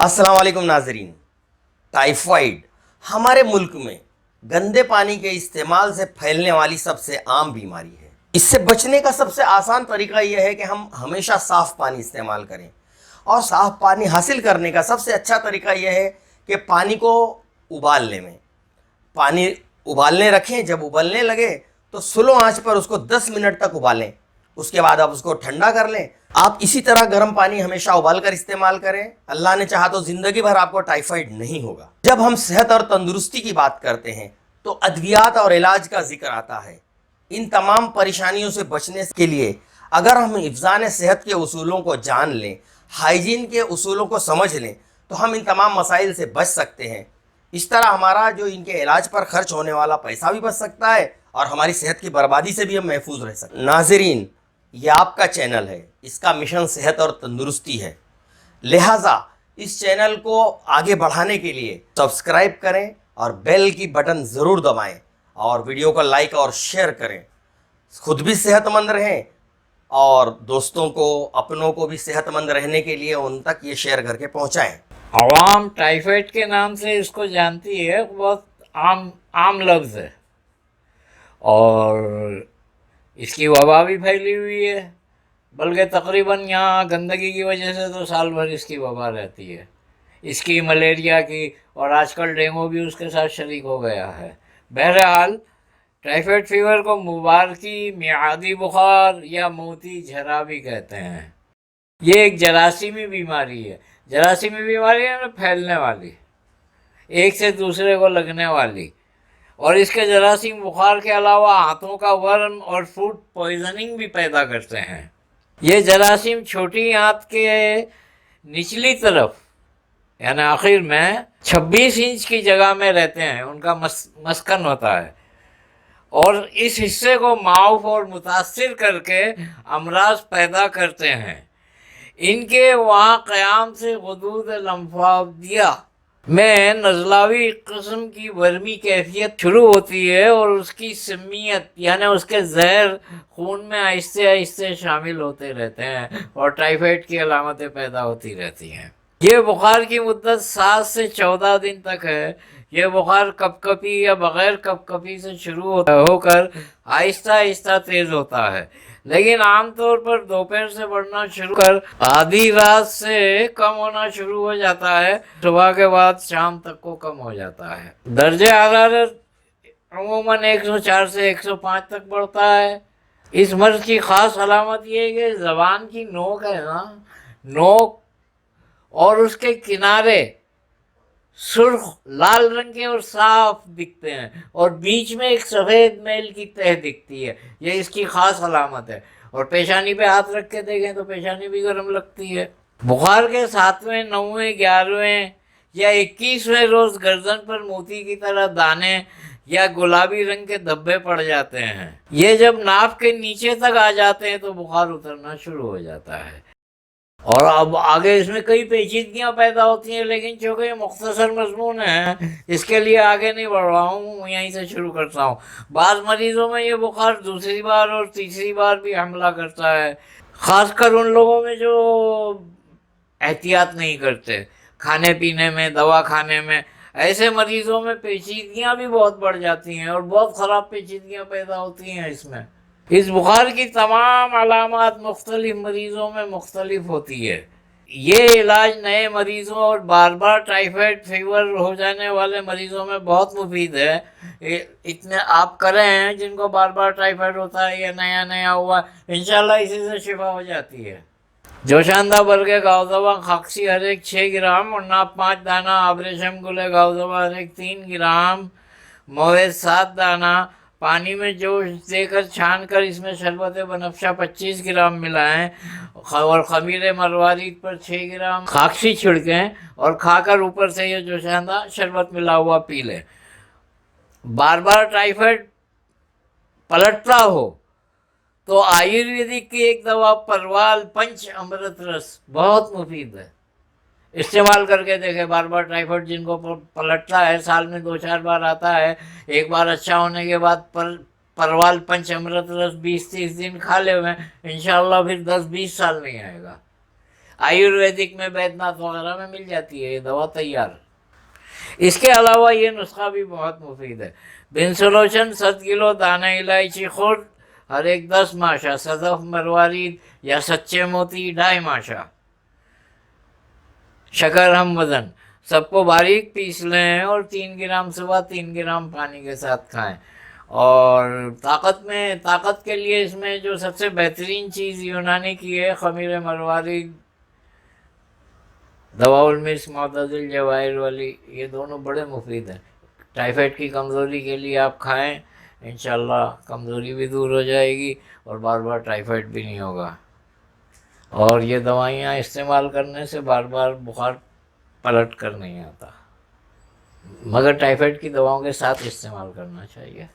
السلام علیکم ناظرین. ٹائیفائڈ ہمارے ملک میں گندے پانی کے استعمال سے پھیلنے والی سب سے عام بیماری ہے. اس سے بچنے کا سب سے آسان طریقہ یہ ہے کہ ہم ہمیشہ صاف پانی استعمال کریں، اور صاف پانی حاصل کرنے کا سب سے اچھا طریقہ یہ ہے کہ پانی کو ابالنے میں پانی ابالنے رکھیں. جب ابلنے لگے تو سلو آنچ پر اس کو 10 منٹ تک ابالیں. اس کے بعد آپ اس کو ٹھنڈا کر لیں. آپ اسی طرح گرم پانی ہمیشہ ابال کر استعمال کریں. اللہ نے چاہا تو زندگی بھر آپ کو ٹائیفائڈ نہیں ہوگا. جب ہم صحت اور تندرستی کی بات کرتے ہیں تو ادویات اور علاج کا ذکر آتا ہے. ان تمام پریشانیوں سے بچنے کے لیے اگر ہم حفظان صحت کے اصولوں کو جان لیں، ہائیجین کے اصولوں کو سمجھ لیں، تو ہم ان تمام مسائل سے بچ سکتے ہیں. اس طرح ہمارا جو ان کے علاج پر خرچ ہونے والا پیسہ بھی بچ سکتا ہے اور ہماری صحت کی بربادی سے بھی ہم محفوظ رہ سکتے ہیں. ناظرین، یہ آپ کا چینل ہے، اس کا مشن صحت اور تندرستی ہے، لہٰذا اس چینل کو آگے بڑھانے کے لیے سبسکرائب کریں اور بیل کی بٹن ضرور دبائیں اور ویڈیو کو لائک اور شیئر کریں. خود بھی صحت مند رہیں اور دوستوں کو، اپنوں کو بھی صحت مند رہنے کے لیے ان تک یہ شیئر کر کے پہنچائیں. عوام ٹائیفائڈ کے نام سے اس کو جانتی ہے، بہت عام لفظ ہے، اور اس کی وبا بھی پھیلی ہوئی ہے. بلکہ تقریباً یہاں گندگی کی وجہ سے تو سال بھر اس کی وبا رہتی ہے، اس کی، ملیریا کی، اور آج کل ڈینگو بھی اس کے ساتھ شریک ہو گیا ہے. بہرحال ٹائیفائڈ فیور کو مبارکی میعادی بخار یا موتی جھرا بھی کہتے ہیں. یہ ایک جراثیمی بیماری ہے. جراثیمی بیماری ہے پھیلنے والی، ایک سے دوسرے کو لگنے والی، اور اس کے جراثیم بخار کے علاوہ ہاتھوں کا ورم اور فوڈ پوائزننگ بھی پیدا کرتے ہیں. یہ جراثیم چھوٹی آنت کے نچلی طرف یعنی آخر میں 26 انچ کی جگہ میں رہتے ہیں، ان کا مسکن ہوتا ہے، اور اس حصے کو معاف اور متاثر کر کے امراض پیدا کرتے ہیں. ان کے وہاں قیام سے غدود لمفاویہ میں نزلاوی قسم کی ورمی کیفیت شروع ہوتی ہے، اور اس کی سمیت یعنی اس کے زہر خون میں آہستہ آہستہ شامل ہوتے رہتے ہیں، اور ٹائیفائڈ کی علامتیں پیدا ہوتی رہتی ہیں. یہ بخار کی مدت 7 سے 14 دن تک ہے. یہ بخار کپ کپی یا بغیر کپ کپی سے شروع ہو کر آہستہ آہستہ تیز ہوتا ہے، لیکن عام طور پر دوپہر سے بڑھنا شروع کر آدھی رات سے کم ہونا شروع ہو جاتا ہے. صبح کے بعد شام تک کو کم ہو جاتا ہے. درجہ حرارت عموماً 104 سے 105 تک بڑھتا ہے. اس مرض کی خاص علامت یہ ہے کہ زبان کی نوک ہے نا، نوک اور اس کے کنارے سرخ لال رنگ کے اور صاف دکھتے ہیں، اور بیچ میں ایک سفید میل کی تہ دکھتی ہے. یہ اس کی خاص علامت ہے. اور پیشانی پہ ہاتھ رکھ کے دیکھیں تو پیشانی بھی گرم لگتی ہے. بخار کے 7ویں، 9ویں، 11ویں یا 21ویں روز گردن پر موتی کی طرح دانے یا گلابی رنگ کے دھبے پڑ جاتے ہیں. یہ جب ناف کے نیچے تک آ جاتے ہیں تو بخار اترنا شروع ہو جاتا ہے. اور اب آگے اس میں کئی پیچیدگیاں پیدا ہوتی ہیں، لیکن چونکہ یہ مختصر مضمون ہے اس کے لیے آگے نہیں بڑھ رہا ہوں، یہیں سے شروع کرتا ہوں. بعض مریضوں میں یہ بخار دوسری بار اور تیسری بار بھی حملہ کرتا ہے، خاص کر ان لوگوں میں جو احتیاط نہیں کرتے کھانے پینے میں، دوا کھانے میں. ایسے مریضوں میں پیچیدگیاں بھی بہت بڑھ جاتی ہیں، اور بہت خراب پیچیدگیاں پیدا ہوتی ہیں اس میں. اس بخار کی تمام علامات مختلف مریضوں میں مختلف ہوتی ہے. یہ علاج نئے مریضوں اور بار بار ٹائیفائڈ فیور ہو جانے والے مریضوں میں بہت مفید ہے. اتنے آپ کریں ہیں جن کو بار بار ٹائیفائڈ ہوتا ہے یا نیا ہوا، انشاءاللہ اسی سے شفا ہو جاتی ہے. جوشاندہ برگے گاؤ دوا خاکسی ہر ایک 6 گرام، اور ناپ 5 دانہ، آبریشم گلے گاؤ دوا ہر ایک 3 گرام، مویز 7 دانہ. پانی میں جوش دے کر چھان کر اس میں شربت بنفشہ 25 گرام ملائیں، اور خمیر مروارید پر 6 گرام خاکسی چھڑکیں، اور کھا کر اوپر سے یہ جوشاندہ شربت ملا ہوا پی لیں. بار بار ٹائیفائڈ پلٹتا ہو تو آیورویدک کی ایک دوا پروال پنچ امرت رس بہت مفید ہے، استعمال کر کے دیکھیں. بار بار ٹائیفائڈ جن کو پلٹتا ہے، سال میں 2-4 بار آتا ہے، ایک بار اچھا ہونے کے بعد پروال پنچ امرت رس 20-30 دن کھا لے ہوئے، انشاءاللہ پھر 10-20 سال نہیں آئے گا. آیورویدک میں بیدناتھ وغیرہ میں مل جاتی ہے یہ دوا تیار. اس کے علاوہ یہ نسخہ بھی بہت مفید ہے. بنسلوچن 100 کلو دانہ الائچی خرد ہر ایک 10 ماشا، صدف مروارید یا سچے موتی 2.5 ماشا، شکر ہم وزن، سب کو باریک پیس لیں اور 3 گرام صبح 3 گرام پانی کے ساتھ کھائیں. اور طاقت کے لیے اس میں جو سب سے بہترین چیز یونانی کی ہے خمیر مروارید، دواء المسک، معتدل جواہر والی، یہ دونوں بڑے مفید ہیں. ٹائیفائڈ کی کمزوری کے لیے آپ کھائیں، انشاءاللہ کمزوری بھی دور ہو جائے گی اور بار بار ٹائیفائڈ بھی نہیں ہوگا. اور یہ دوائیاں استعمال کرنے سے بار بار بخار پلٹ کر نہیں آتا، مگر ٹائیفائڈ کی دواؤں کے ساتھ استعمال کرنا چاہیے.